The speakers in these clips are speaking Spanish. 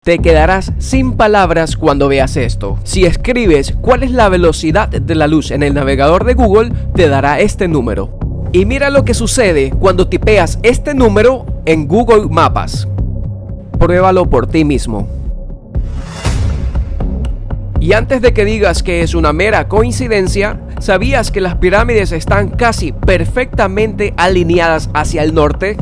Te quedarás sin palabras cuando veas esto. Si escribes cuál es la velocidad de la luz en el navegador de Google, te dará este número. Y mira lo que sucede cuando tipeas este número en Google Maps. Pruébalo por ti mismo. Y antes de que digas que es una mera coincidencia, ¿sabías que las pirámides están casi perfectamente alineadas hacia el norte?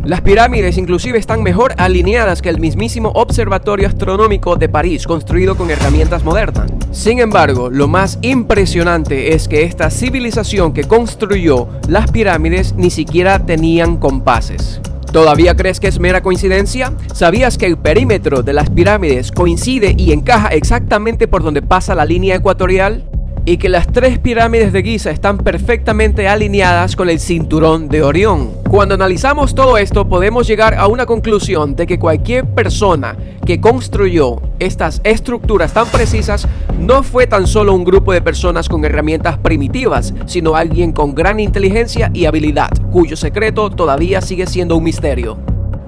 Las pirámides inclusive están mejor alineadas que el mismísimo Observatorio Astronómico de París, construido con herramientas modernas. Sin embargo, lo más impresionante es que esta civilización que construyó las pirámides ni siquiera tenían compases. ¿Todavía crees que es mera coincidencia? ¿Sabías que el perímetro de las pirámides coincide y encaja exactamente por donde pasa la línea ecuatorial? Y que las 3 pirámides de Giza están perfectamente alineadas con el cinturón de Orión. Cuando analizamos todo esto, podemos llegar a una conclusión de que cualquier persona que construyó estas estructuras tan precisas no fue tan solo un grupo de personas con herramientas primitivas, sino alguien con gran inteligencia y habilidad, cuyo secreto todavía sigue siendo un misterio.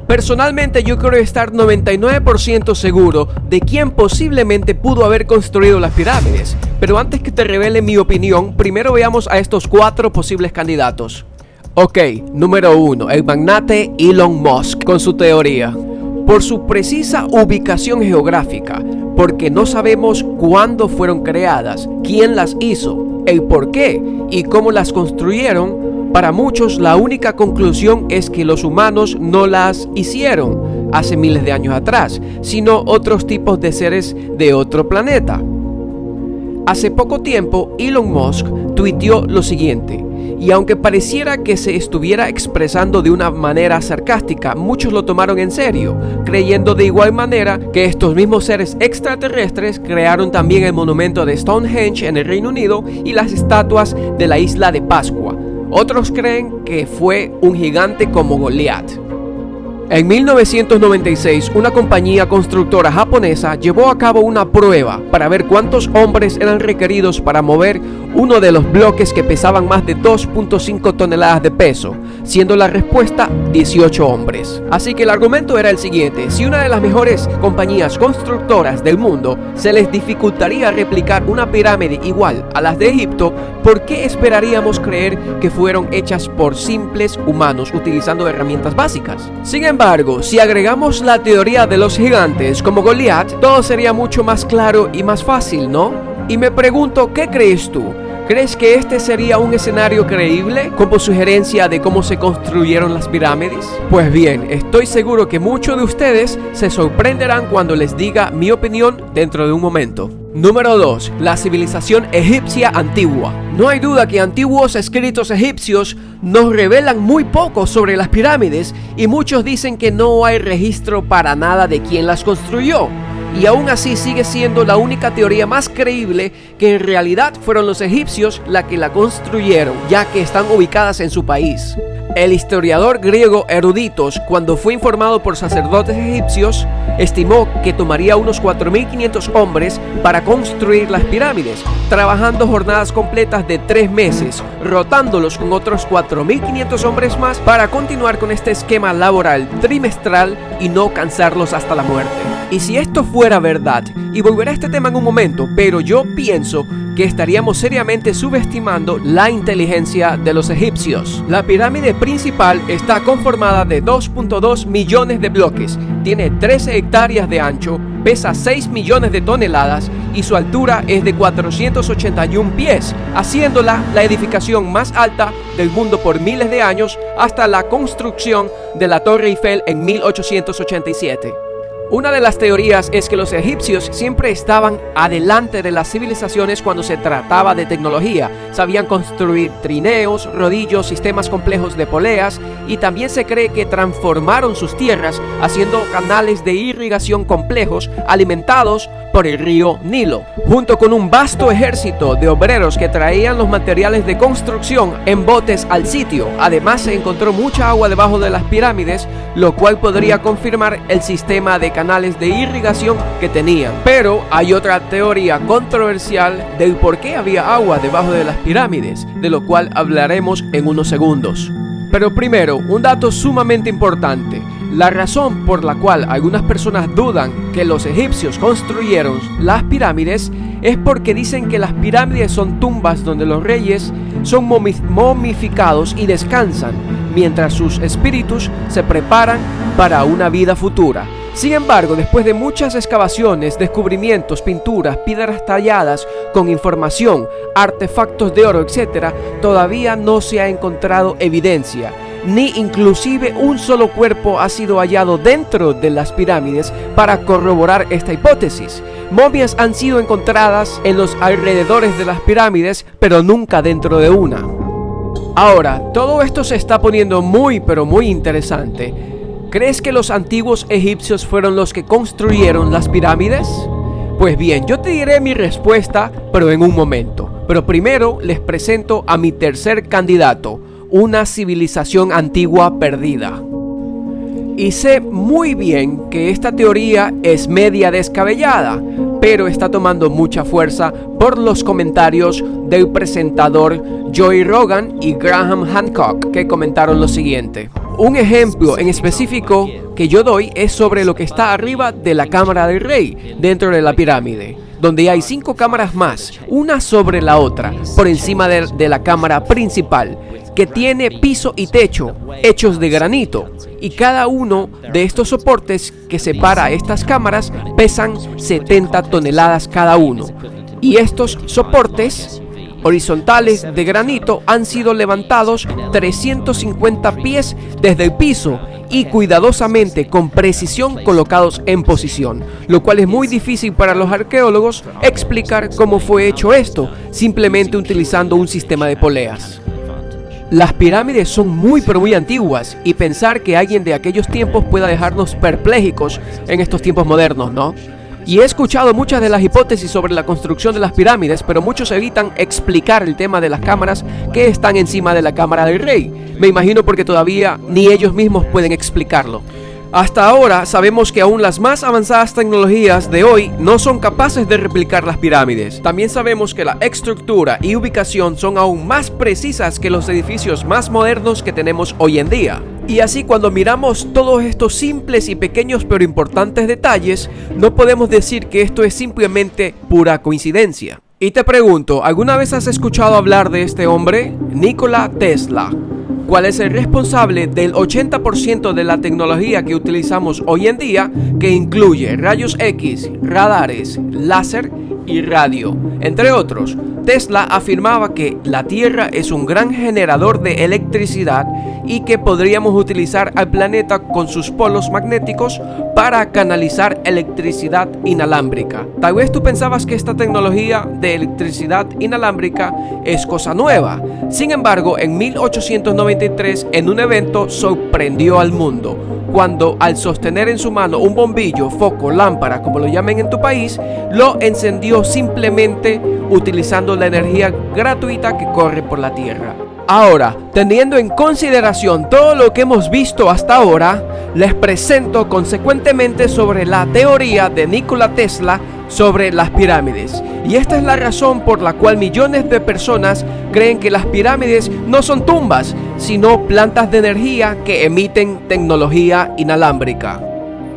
Personalmente yo creo estar 99% seguro de quién posiblemente pudo haber construido las pirámides, pero antes que te revele mi opinión, primero veamos a estos 4 posibles candidatos. Ok, número 1, el magnate Elon Musk con su teoría. Por su precisa ubicación geográfica, porque no sabemos cuándo fueron creadas, quién las hizo, el por qué y cómo las construyeron. Para muchos la única conclusión es que los humanos no las hicieron hace miles de años atrás, sino otros tipos de seres de otro planeta. Hace poco tiempo Elon Musk tuiteó lo siguiente, y aunque pareciera que se estuviera expresando de una manera sarcástica, muchos lo tomaron en serio, creyendo de igual manera que estos mismos seres extraterrestres crearon también el monumento de Stonehenge en el Reino Unido y las estatuas de la isla de Pascua. Otros creen que fue un gigante como Goliat. En 1996, una compañía constructora japonesa llevó a cabo una prueba para ver cuántos hombres eran requeridos para mover uno de los bloques que pesaban más de 2.5 toneladas de peso, siendo la respuesta 18 hombres. Así que el argumento era el siguiente: si una de las mejores compañías constructoras del mundo se les dificultaría replicar una pirámide igual a las de Egipto, ¿por qué esperaríamos creer que fueron hechas por simples humanos utilizando herramientas básicas? Sin embargo, si agregamos la teoría de los gigantes como Goliat, todo sería mucho más claro y más fácil, ¿no? Y me pregunto, ¿qué crees tú? ¿Crees que este sería un escenario creíble como sugerencia de cómo se construyeron las pirámides? Pues bien, estoy seguro que muchos de ustedes se sorprenderán cuando les diga mi opinión dentro de un momento. Número 2. La civilización egipcia antigua. No hay duda que antiguos escritos egipcios nos revelan muy poco sobre las pirámides y muchos dicen que no hay registro para nada de quién las construyó. Y aún así sigue siendo la única teoría más creíble que en realidad fueron los egipcios la que la construyeron, ya que están ubicadas en su país. El historiador griego Heródoto, cuando fue informado por sacerdotes egipcios, estimó que tomaría unos 4.500 hombres para construir las pirámides, trabajando jornadas completas de 3 meses, rotándolos con otros 4.500 hombres más para continuar con este esquema laboral trimestral y no cansarlos hasta la muerte. Y si esto fuera verdad, y volveré a este tema en un momento, pero yo pienso que estaríamos seriamente subestimando la inteligencia de los egipcios. La pirámide principal está conformada de 2.2 millones de bloques, tiene 13 hectáreas de ancho, pesa 6 millones de toneladas y su altura es de 481 pies, haciéndola la edificación más alta del mundo por miles de años hasta la construcción de la Torre Eiffel en 1887. Una de las teorías es que los egipcios siempre estaban adelante de las civilizaciones cuando se trataba de tecnología. Sabían construir trineos, rodillos, sistemas complejos de poleas y también se cree que transformaron sus tierras haciendo canales de irrigación complejos alimentados por el río Nilo, junto con un vasto ejército de obreros que traían los materiales de construcción en botes al sitio. Además se encontró mucha agua debajo de las pirámides, lo cual podría confirmar el sistema de canales de irrigación que tenían. Pero hay otra teoría controversial del por qué había agua debajo de las pirámides, de lo cual hablaremos en unos segundos. Pero primero, un dato sumamente importante. La razón por la cual algunas personas dudan que los egipcios construyeron las pirámides es porque dicen que las pirámides son tumbas donde los reyes son momificados y descansan, mientras sus espíritus se preparan para una vida futura. Sin embargo, después de muchas excavaciones, descubrimientos, pinturas, piedras talladas con información, artefactos de oro, etc., todavía no se ha encontrado evidencia, ni inclusive un solo cuerpo ha sido hallado dentro de las pirámides para corroborar esta hipótesis. Momias han sido encontradas en los alrededores de las pirámides, pero nunca dentro de una. Ahora, todo esto se está poniendo muy interesante. ¿Crees que los antiguos egipcios fueron los que construyeron las pirámides? Pues bien, yo te diré mi respuesta, pero en un momento. Pero primero les presento a mi tercer candidato, una civilización antigua perdida. Y sé muy bien que esta teoría es media descabellada, pero está tomando mucha fuerza por los comentarios del presentador Joe Rogan y Graham Hancock, que comentaron lo siguiente. Un ejemplo en específico que yo doy es sobre lo que está arriba de la cámara del rey, dentro de la pirámide, donde hay 5 cámaras más, una sobre la otra, por encima de la cámara principal, que tiene piso y techo hechos de granito, y cada uno de estos soportes que separa estas cámaras pesan 70 toneladas cada uno, y estos soportes horizontales de granito han sido levantados 350 pies desde el piso y cuidadosamente con precisión colocados en posición, lo cual es muy difícil para los arqueólogos explicar cómo fue hecho esto, simplemente utilizando un sistema de poleas. Las pirámides son muy antiguas, y pensar que alguien de aquellos tiempos pueda dejarnos perplejos en estos tiempos modernos, ¿no? Y he escuchado muchas de las hipótesis sobre la construcción de las pirámides, pero muchos evitan explicar el tema de las cámaras que están encima de la cámara del rey. Me imagino porque todavía ni ellos mismos pueden explicarlo. Hasta ahora sabemos que aún las más avanzadas tecnologías de hoy no son capaces de replicar las pirámides. También sabemos que la estructura y ubicación son aún más precisas que los edificios más modernos que tenemos hoy en día. Y así, cuando miramos todos estos simples y pequeños pero importantes detalles, no podemos decir que esto es simplemente pura coincidencia. Y te pregunto, ¿alguna vez has escuchado hablar de este hombre? Nikola Tesla. ¿Cuál es el responsable del 80% de la tecnología que utilizamos hoy en día, que incluye rayos X, radares, láser y radio, entre otros? Tesla afirmaba que la Tierra es un gran generador de electricidad y que podríamos utilizar al planeta con sus polos magnéticos para canalizar electricidad inalámbrica. Tal vez tú pensabas que esta tecnología de electricidad inalámbrica es cosa nueva. Sin embargo, en 1893, en un evento, sorprendió al mundo cuando, al sostener en su mano un bombillo, foco, lámpara, como lo llamen en tu país, lo encendió simplemente utilizando la energía gratuita que corre por la Tierra. Ahora, teniendo en consideración todo lo que hemos visto hasta ahora, les presento consecuentemente sobre la teoría de Nikola Tesla sobre las pirámides. Y esta es la razón por la cual millones de personas creen que las pirámides no son tumbas, sino plantas de energía que emiten tecnología inalámbrica.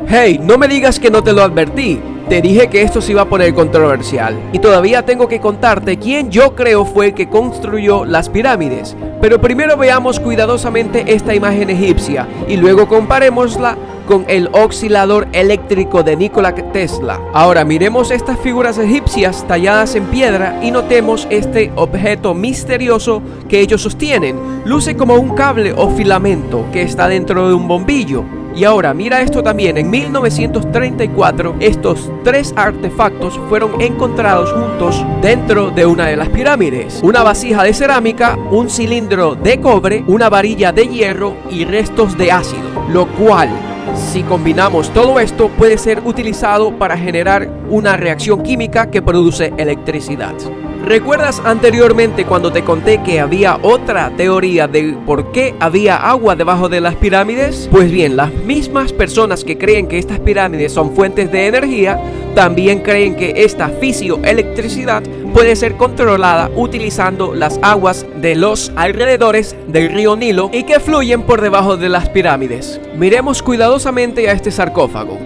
Hey, no me digas que no te lo advertí. Te dije que esto se iba a poner controversial, y todavía tengo que contarte quién yo creo fue el que construyó las pirámides. Pero primero veamos cuidadosamente esta imagen egipcia y luego comparémosla con el oscilador eléctrico de Nikola Tesla. Ahora miremos estas figuras egipcias talladas en piedra y notemos este objeto misterioso que ellos sostienen. Luce como un cable o filamento que está dentro de un bombillo. Y ahora mira esto también. En 1934 estos 3 artefactos fueron encontrados juntos dentro de una de las pirámides: una vasija de cerámica, un cilindro de cobre, una varilla de hierro y restos de ácido, lo cual, si combinamos todo esto, puede ser utilizado para generar una reacción química que produce electricidad. ¿Recuerdas anteriormente cuando te conté que había otra teoría de por qué había agua debajo de las pirámides? Pues bien, las mismas personas que creen que estas pirámides son fuentes de energía también creen que esta fisioelectricidad puede ser controlada utilizando las aguas de los alrededores del río Nilo y que fluyen por debajo de las pirámides. Miremos cuidadosamente a este sarcófago.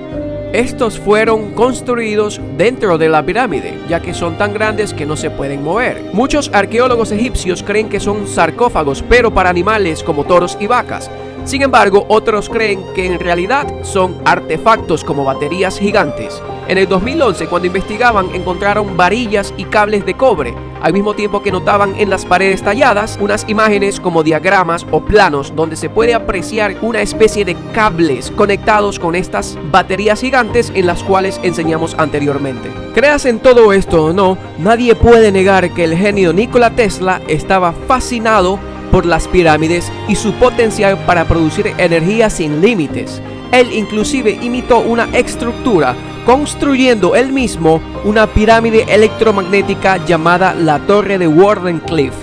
Estos fueron construidos dentro de la pirámide, ya que son tan grandes que no se pueden mover. Muchos arqueólogos egipcios creen que son sarcófagos, pero para animales como toros y vacas. Sin embargo, otros creen que en realidad son artefactos como baterías gigantes. En el 2011, cuando investigaban, encontraron varillas y cables de cobre, al mismo tiempo que notaban en las paredes talladas unas imágenes como diagramas o planos donde se puede apreciar una especie de cables conectados con estas baterías gigantes en las cuales enseñamos anteriormente. Creas en todo esto o no, nadie puede negar que el genio Nikola Tesla estaba fascinado por las pirámides y su potencial para producir energía sin límites. Él inclusive imitó una estructura, construyendo él mismo una pirámide electromagnética llamada la Torre de Wardenclyffe.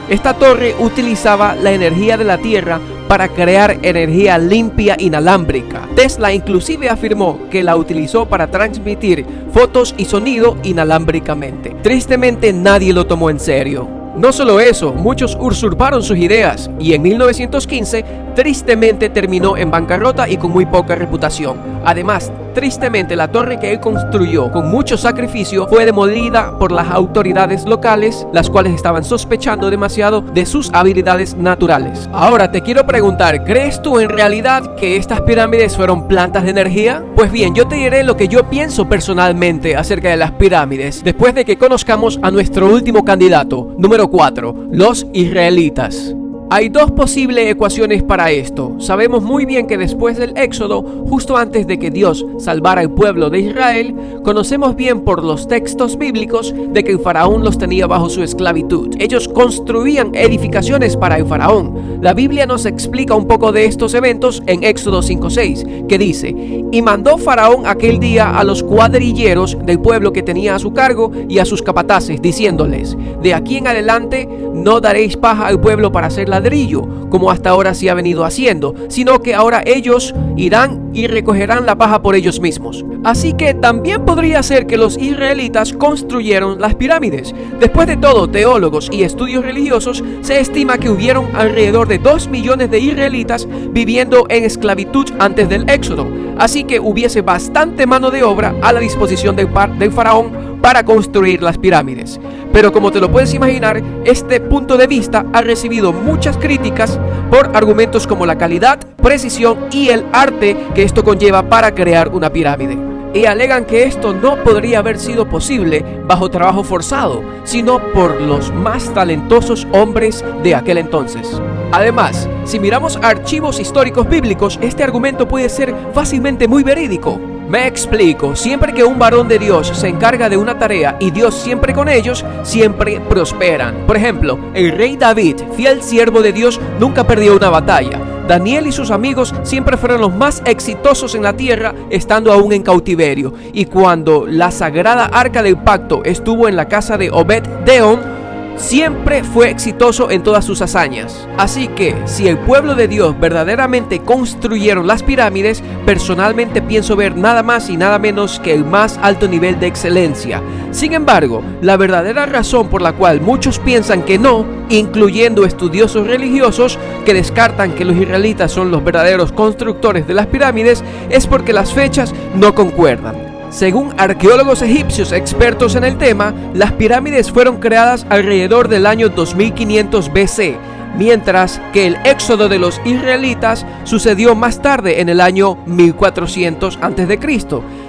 Esta torre utilizaba la energía de la Tierra para crear energía limpia inalámbrica. Tesla inclusive afirmó que la utilizó para transmitir fotos y sonido inalámbricamente. Tristemente nadie lo tomó en serio. No solo eso, muchos usurparon sus ideas y en 1915 tristemente terminó en bancarrota y con muy poca reputación. Además, tristemente la torre que él construyó con mucho sacrificio fue demolida por las autoridades locales, las cuales estaban sospechando demasiado de sus habilidades naturales. Ahora te quiero preguntar, ¿crees tú en realidad que estas pirámides fueron plantas de energía? Pues bien, yo te diré lo que yo pienso personalmente acerca de las pirámides después de que conozcamos a nuestro último candidato, número 4, los israelitas. Hay dos posibles ecuaciones para esto. Sabemos muy bien que después del Éxodo, justo antes de que Dios salvara al pueblo de Israel, conocemos bien por los textos bíblicos de que el faraón los tenía bajo su esclavitud. Ellos construían edificaciones para el faraón. La Biblia nos explica un poco de estos eventos en Éxodo 5:6, que dice: y mandó faraón aquel día a los cuadrilleros del pueblo que tenía a su cargo y a sus capataces, diciéndoles: de aquí en adelante no daréis paja al pueblo para hacer ladrillo, como hasta ahora se ha venido haciendo, sino que ahora ellos irán y recogerán la paja por ellos mismos. Así que también podría ser que los israelitas construyeron las pirámides. Después de todo, teólogos y estudios religiosos se estima que hubieron alrededor de 2 millones de israelitas viviendo en esclavitud antes del Éxodo. Así que hubiese bastante mano de obra a la disposición del faraón para construir las pirámides. Pero como te lo puedes imaginar, este punto de vista ha recibido muchas críticas por argumentos como la calidad, precisión y el arte que esto conlleva para crear una pirámide. Y alegan que esto no podría haber sido posible bajo trabajo forzado, sino por los más talentosos hombres de aquel entonces. Además, si miramos archivos históricos bíblicos, este argumento puede ser fácilmente muy verídico. Me explico, siempre que un varón de Dios se encarga de una tarea y Dios siempre con ellos, siempre prosperan. Por ejemplo, el rey David, fiel siervo de Dios, nunca perdió una batalla. Daniel y sus amigos siempre fueron los más exitosos en la tierra, estando aún en cautiverio. Y cuando la sagrada arca del pacto estuvo en la casa de Obed-Edom, siempre fue exitoso en todas sus hazañas. Así que, si el pueblo de Dios verdaderamente construyeron las pirámides, personalmente pienso ver nada más y nada menos que el más alto nivel de excelencia. Sin embargo, la verdadera razón por la cual muchos piensan que no, incluyendo estudiosos religiosos que descartan que los israelitas son los verdaderos constructores de las pirámides, es porque las fechas no concuerdan. Según arqueólogos egipcios expertos en el tema, las pirámides fueron creadas alrededor del año 2500 BC, mientras que el éxodo de los israelitas sucedió más tarde en el año 1400 a.C.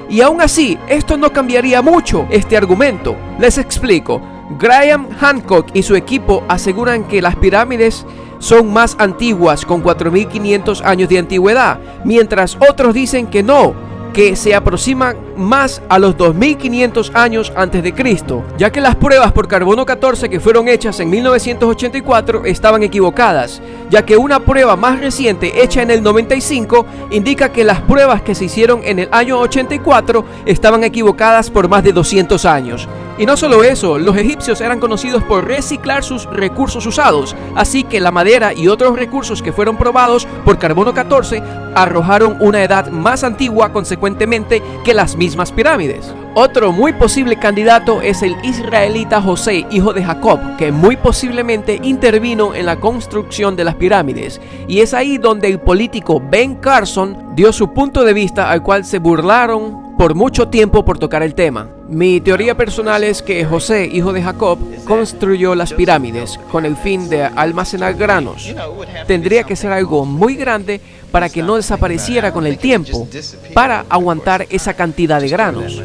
Y aún así, esto no cambiaría mucho este argumento. Les explico. Graham Hancock y su equipo aseguran que las pirámides son más antiguas, con 4500 años de antigüedad, mientras otros dicen que no, que se aproximan más a los 2500 años antes de Cristo, ya que las pruebas por carbono 14 que fueron hechas en 1984 estaban equivocadas, ya que una prueba más reciente hecha en el 95 indica que las pruebas que se hicieron en el año 84 estaban equivocadas por más de 200 años. Y no solo eso, los egipcios eran conocidos por reciclar sus recursos usados, así que la madera y otros recursos que fueron probados por carbono 14 arrojaron una edad más antigua consecuentemente que las mismas pirámides. Otro muy posible candidato es el israelita José, hijo de Jacob, que muy posiblemente intervino en la construcción de las pirámides. Y es ahí donde el político Ben Carson dio su punto de vista, al cual se burlaron por mucho tiempo por tocar el tema. Mi teoría personal es que José, hijo de Jacob, construyó las pirámides con el fin de almacenar granos. Tendría que ser algo muy grande para que no desapareciera con el tiempo, para aguantar esa cantidad de granos.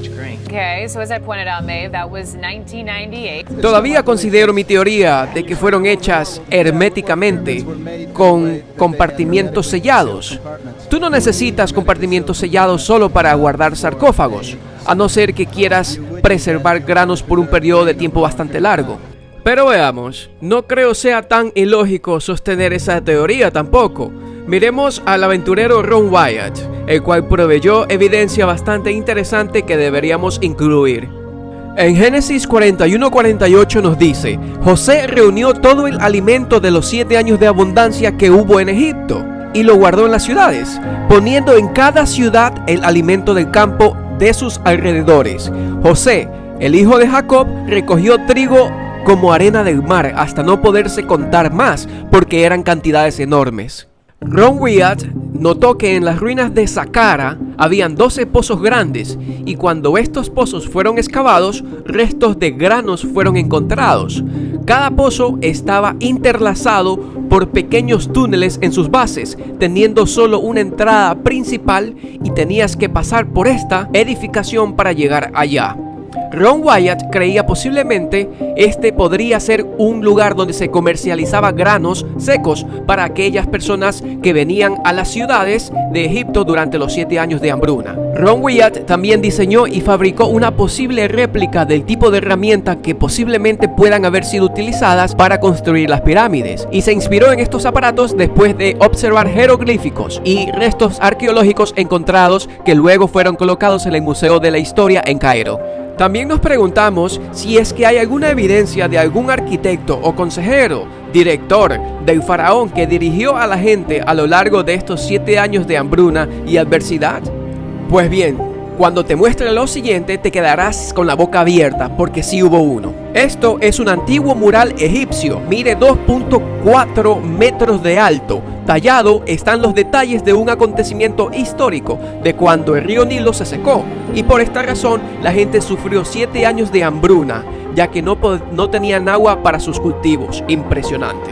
Todavía considero mi teoría de que fueron hechas herméticamente con compartimientos sellados. Tú no necesitas compartimientos sellados solo para guardar sarcófagos, a no ser que quieras preservar granos por un periodo de tiempo bastante largo. Pero veamos, no creo sea tan ilógico sostener esa teoría tampoco. Miremos al aventurero Ron Wyatt, el cual proveyó evidencia bastante interesante que deberíamos incluir. En Génesis 41:48 nos dice: José reunió todo el alimento de los 7 años de abundancia que hubo en Egipto y lo guardó en las ciudades, poniendo en cada ciudad el alimento del campo de sus alrededores. José, el hijo de Jacob, recogió trigo como arena del mar hasta no poderse contar más, porque eran cantidades enormes. Ron Wyatt notó que en las ruinas de Saqqara habían 12 pozos grandes, y cuando estos pozos fueron excavados, restos de granos fueron encontrados. Cada pozo estaba interlazado por pequeños túneles en sus bases, teniendo solo una entrada principal, y tenías que pasar por esta edificación para llegar allá. Ron Wyatt creía posiblemente este podría ser un lugar donde se comercializaba granos secos para aquellas personas que venían a las ciudades de Egipto durante los 7 años de hambruna. Ron Wyatt también diseñó y fabricó una posible réplica del tipo de herramienta que posiblemente puedan haber sido utilizadas para construir las pirámides, y se inspiró en estos aparatos después de observar jeroglíficos y restos arqueológicos encontrados que luego fueron colocados en el Museo de la Historia en Cairo. También nos preguntamos si es que hay alguna evidencia de algún arquitecto o consejero, director del faraón que dirigió a la gente a lo largo de estos 7 años de hambruna y adversidad. Pues bien, cuando te muestre lo siguiente te quedarás con la boca abierta, porque sí hubo uno. Esto es un antiguo mural egipcio, mide 2.4 metros de alto. Tallado están los detalles de un acontecimiento histórico de cuando el río Nilo se secó, y por esta razón la gente sufrió 7 años de hambruna, ya que no tenían agua para sus cultivos. Impresionante.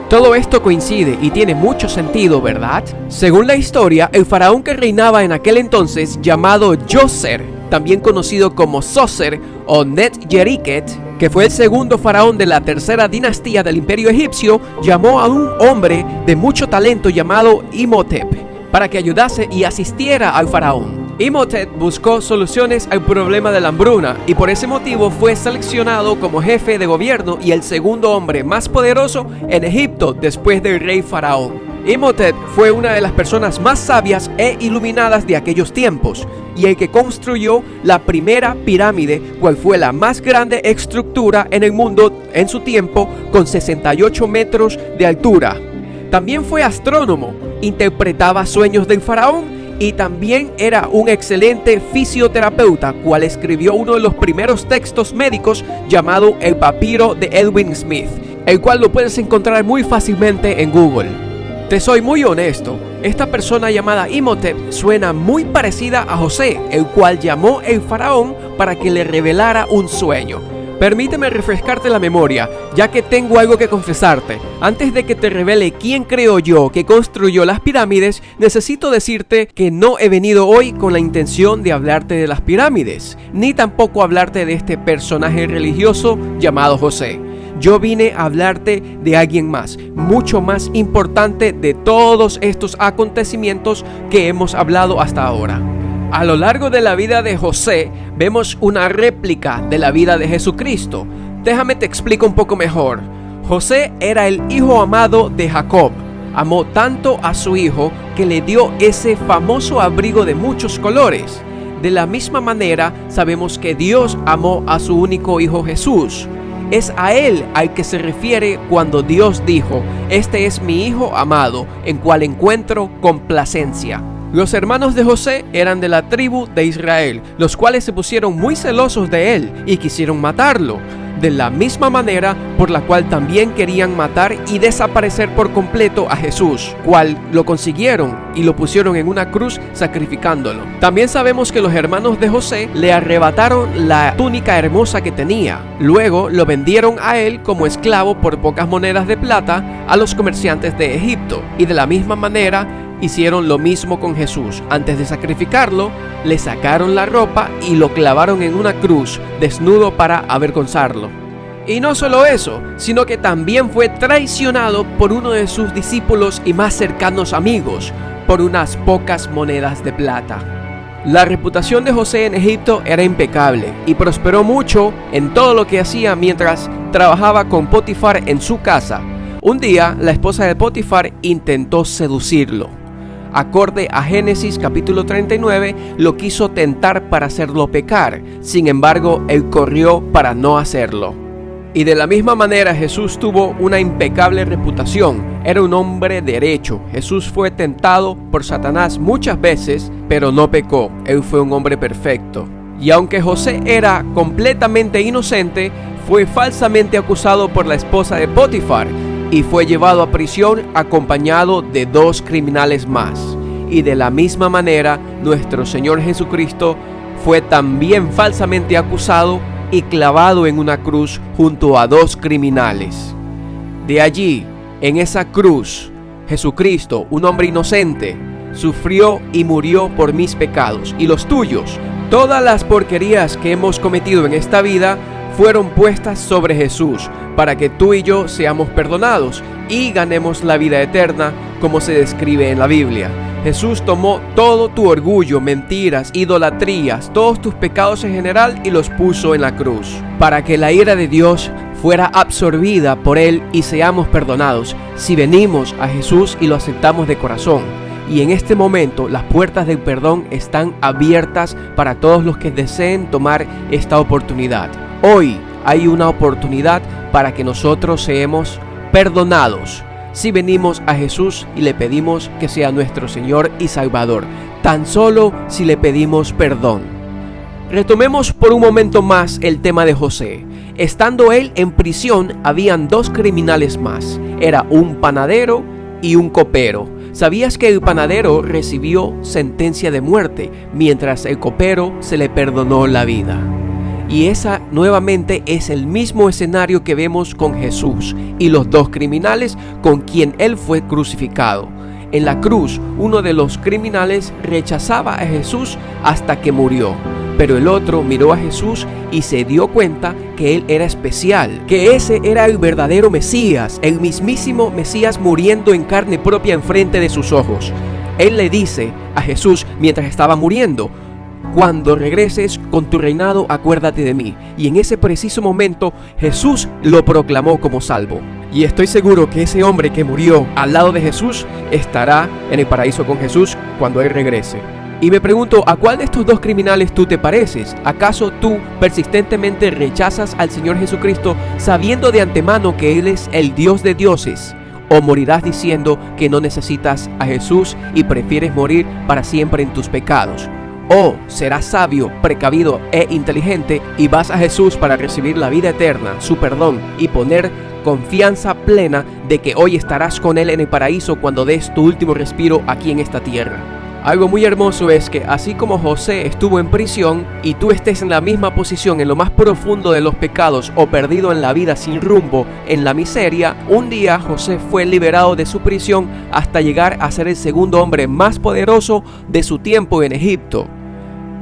Todo esto coincide y tiene mucho sentido, ¿verdad? Según la historia, el faraón que reinaba en aquel entonces, llamado Djoser, también conocido como Soser o Net-Yeriket, que fue el segundo faraón de la tercera dinastía del imperio egipcio, llamó a un hombre de mucho talento llamado Imhotep para que ayudase y asistiera al faraón. Imhotep buscó soluciones al problema de la hambruna, y por ese motivo fue seleccionado como jefe de gobierno y el segundo hombre más poderoso en Egipto después del rey faraón. Imhotep fue una de las personas más sabias e iluminadas de aquellos tiempos, y el que construyó la primera pirámide, cual fue la más grande estructura en el mundo en su tiempo, con 68 metros de altura. También fue astrónomo, interpretaba sueños del faraón y también era un excelente fisioterapeuta, cual escribió uno de los primeros textos médicos llamado El Papiro de Edwin Smith, el cual lo puedes encontrar muy fácilmente en Google. Te soy muy honesto, esta persona llamada Imhotep suena muy parecida a José, el cual llamó el faraón para que le revelara un sueño. Permíteme refrescarte la memoria, ya que tengo algo que confesarte. Antes de que te revele quién creo yo que construyó las pirámides, necesito decirte que no he venido hoy con la intención de hablarte de las pirámides, ni tampoco hablarte de este personaje religioso llamado José. Yo vine a hablarte de alguien más, mucho más importante de todos estos acontecimientos que hemos hablado hasta ahora. A lo largo de la vida de José, vemos una réplica de la vida de Jesucristo. Déjame te explico un poco mejor. José era el hijo amado de Jacob. Amó tanto a su hijo que le dio ese famoso abrigo de muchos colores. De la misma manera, sabemos que Dios amó a su único hijo Jesús. Es a él al que se refiere cuando Dios dijo: "Este es mi hijo amado, en cual encuentro complacencia". Los hermanos de José eran de la tribu de Israel, los cuales se pusieron muy celosos de él y quisieron matarlo, de la misma manera por la cual también querían matar y desaparecer por completo a Jesús, cual lo consiguieron y lo pusieron en una cruz sacrificándolo. También sabemos que los hermanos de José le arrebataron la túnica hermosa que tenía. Luego lo vendieron a él como esclavo por pocas monedas de plata a los comerciantes de Egipto, y de la misma manera hicieron lo mismo con Jesús. Antes de sacrificarlo, le sacaron la ropa y lo clavaron en una cruz, desnudo para avergonzarlo. Y no solo eso, sino que también fue traicionado por uno de sus discípulos y más cercanos amigos, por unas pocas monedas de plata. La reputación de José en Egipto era impecable y prosperó mucho en todo lo que hacía mientras trabajaba con Potifar en su casa. Un día, la esposa de Potifar intentó seducirlo. Acorde a Génesis capítulo 39, lo quiso tentar para hacerlo pecar. Sin embargo, él corrió para no hacerlo. Y de la misma manera, Jesús tuvo una impecable reputación. Era un hombre derecho. Jesús fue tentado por Satanás muchas veces, pero no pecó. Él fue un hombre perfecto. Y aunque José era completamente inocente, fue falsamente acusado por la esposa de Potifar y fue llevado a prisión acompañado de 2 criminales más. Y de la misma manera, nuestro Señor Jesucristo fue también falsamente acusado y clavado en una cruz junto a 2 criminales. De allí, en esa cruz, Jesucristo, un hombre inocente, sufrió y murió por mis pecados y los tuyos. Todas las porquerías que hemos cometido en esta vida fueron puestas sobre Jesús para que tú y yo seamos perdonados y ganemos la vida eterna, como se describe en la Biblia. Jesús tomó todo tu orgullo, mentiras, idolatrías, todos tus pecados en general y los puso en la cruz, para que la ira de Dios fuera absorbida por Él y seamos perdonados si venimos a Jesús y lo aceptamos de corazón. Y en este momento las puertas del perdón están abiertas para todos los que deseen tomar esta oportunidad. Hoy hay una oportunidad para que nosotros seamos perdonados si venimos a Jesús y le pedimos que sea nuestro Señor y Salvador, tan solo si le pedimos perdón. Retomemos por un momento más el tema de José. Estando él en prisión, habían 2 criminales más. Era un panadero y un copero. ¿Sabías que el panadero recibió sentencia de muerte, mientras el copero se le perdonó la vida? Y esa nuevamente es el mismo escenario que vemos con Jesús y los 2 criminales con quien él fue crucificado. En la cruz, uno de los criminales rechazaba a Jesús hasta que murió, pero el otro miró a Jesús y se dio cuenta que él era especial, que ese era el verdadero Mesías, el mismísimo Mesías muriendo en carne propia enfrente de sus ojos. Él le dice a Jesús mientras estaba muriendo: cuando regreses con tu reinado, acuérdate de mí. Y en ese preciso momento, Jesús lo proclamó como salvo. Y estoy seguro que ese hombre que murió al lado de Jesús estará en el paraíso con Jesús cuando Él regrese. Y me pregunto, ¿a cuál de estos 2 criminales tú te pareces? ¿Acaso tú persistentemente rechazas al Señor Jesucristo sabiendo de antemano que Él es el Dios de dioses? ¿O morirás diciendo que no necesitas a Jesús y prefieres morir para siempre en tus pecados? ¿O serás sabio, precavido e inteligente y vas a Jesús para recibir la vida eterna, su perdón y poner confianza plena de que hoy estarás con Él en el paraíso cuando des tu último respiro aquí en esta tierra? Algo muy hermoso es que así como José estuvo en prisión y tú estés en la misma posición, en lo más profundo de los pecados o perdido en la vida sin rumbo, en la miseria, un día José fue liberado de su prisión hasta llegar a ser el segundo hombre más poderoso de su tiempo en Egipto.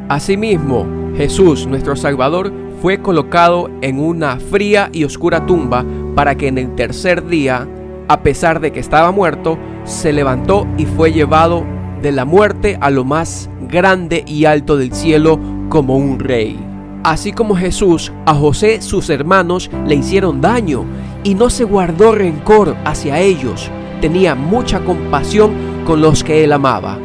Asimismo, Jesús, nuestro Salvador, fue colocado en una fría y oscura tumba para que en el tercer día, a pesar de que estaba muerto, se levantó y fue llevado de la muerte a lo más grande y alto del cielo como un rey. Así como Jesús, a José sus hermanos le hicieron daño y no se guardó rencor hacia ellos. Tenía mucha compasión con los que él amaba.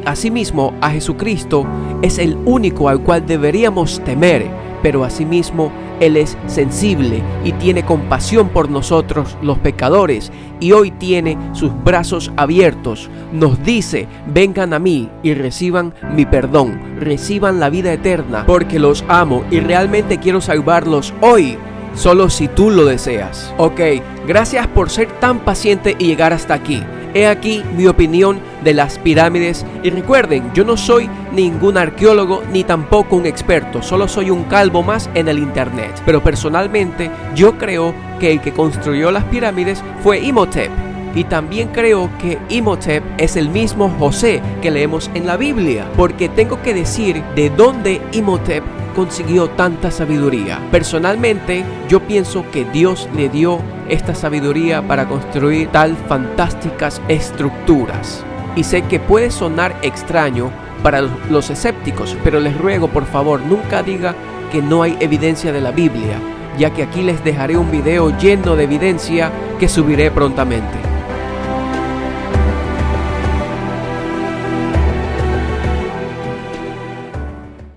Asimismo, a Jesucristo es el único al cual deberíamos temer, pero asimismo Él es sensible y tiene compasión por nosotros los pecadores, y hoy tiene sus brazos abiertos. Nos dice: vengan a mí y reciban mi perdón, reciban la vida eterna, porque los amo y realmente quiero salvarlos hoy, solo si tú lo deseas. Ok, gracias por ser tan paciente y llegar hasta aquí. He aquí mi opinión de las pirámides, y recuerden, yo no soy ningún arqueólogo ni tampoco un experto, solo soy un calvo más en el internet. Pero personalmente yo creo que el que construyó las pirámides fue Imhotep, y también creo que Imhotep es el mismo José que leemos en la Biblia, porque tengo que decir de dónde Imhotep consiguió tanta sabiduría. Personalmente, yo pienso que Dios le dio esta sabiduría para construir tal fantásticas estructuras. Y sé que puede sonar extraño para los escépticos, pero les ruego, por favor, nunca diga que no hay evidencia de la Biblia, ya que aquí les dejaré un video lleno de evidencia que subiré prontamente.